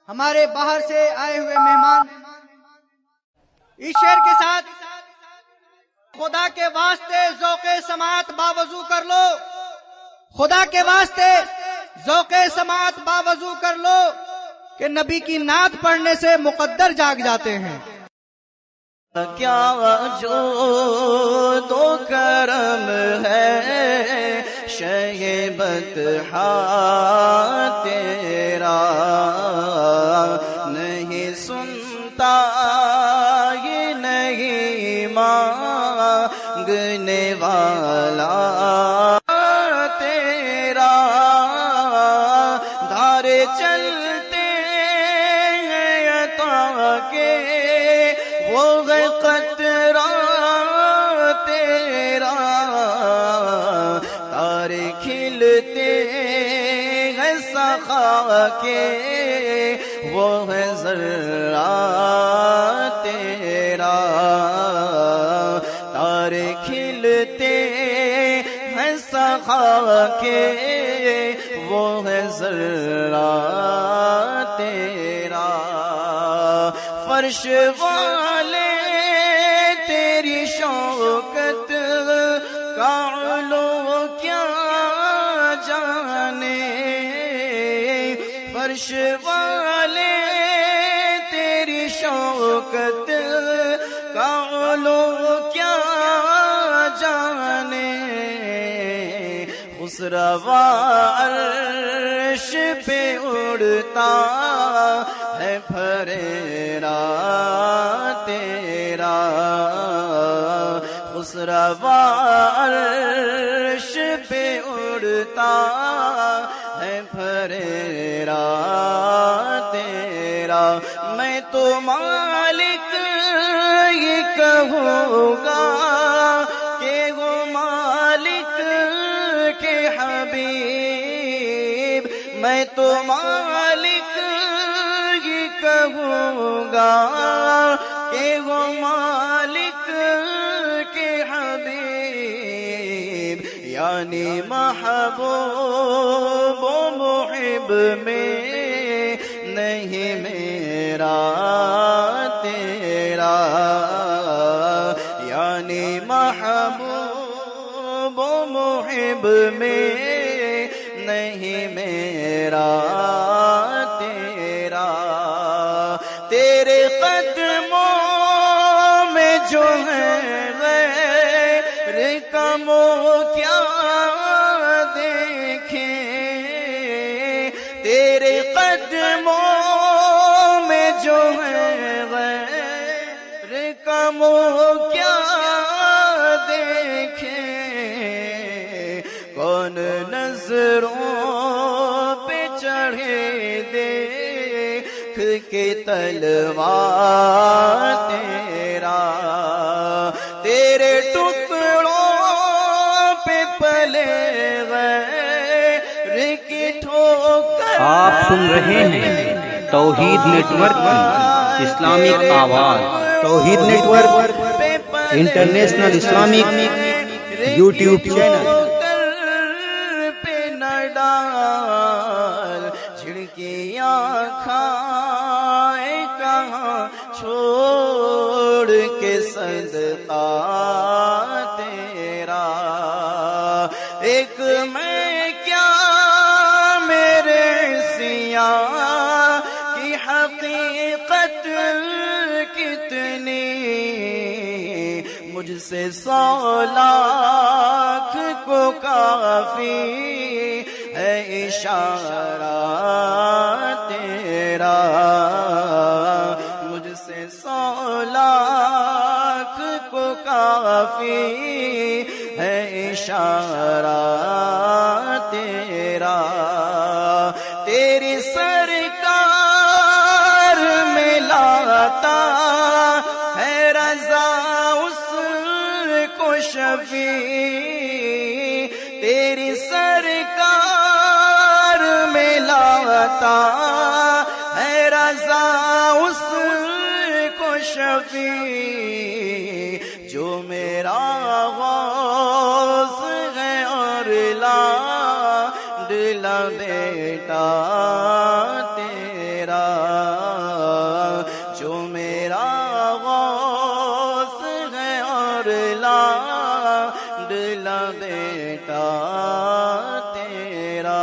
ہمارے باہر سے آئے ہوئے مہمان اس شعر کے ساتھ خدا کے واسطے ذوق سماعت باوضو کر لو، خدا کے واسطے ذوق سماعت باوضو کر لو کہ نبی کی نعت پڑھنے سے مقدر جاگ جاتے ہیں۔ کیا جو تو کرم ہے شیبت تیرا، نہیں سنتا یہ نہیں مانگنے والا تیرا، دھارے چلتے ہیں عطا کے وہ ہے قطرہ تیرا، تارے کھلتے ہیں سخا کے وہ ہے ذرہ تیرا، تارے کھلتے ہیں سخا کے وہ ہے ذرہ تیرا، فرش والے تیری شوکت کا علو کیا جانے، فرش والے تیری شوکت کا علو کیا جانے، خسروا عرش پہ اڑتا ہے پھریرا تیرا، خسروا عرش پہ اڑتا ہے پھریرا تیرا، میں تو مالک یہ کہوں گا کہ وہ مالک کے حبیب، میں تو مالک یہ کہوں گا کہ وہ مالک کے حبیب، یعنی محبوب و محب میں نہیں میرا تیرا، یعنی محبوب و محب میں نہیں میرا تیرا، تیرے قدموں میں جو ہے غیر کمو کیا دیکھیں، تیرے قدموں میں جو ہے غیر کمو کیا دیکھیں، کون نظروں پہ چڑھے دیکھ کے تلوار تیرا، تیرے ٹکڑوں پہ پلے غیر کی ٹھوکر، آپ سن رہے ہیں توحید نیٹ ورک کی اسلامک آواز، Tawheed network international Islamic YouTube channel. جھڑکیاں کھائے کہاں چھوڑ کے صدقہ تیرا، ایک میں کیا میرے سیاں کی حقیقت کتنی، مجھ سے 100 لاکھ کو کافی ہے اشارہ تیرا، مجھ سے 100 لاکھ کو کافی ہے اشارہ تیرا، تیری سرکار میں لاتا ہے رضا اس کو شفیع، تیری سرکار میں لاتا ہے رضا اس کو شفیع، جو میرا غوث ہے اور لا دل بیٹا تیرا، پہلا بیٹا تیرا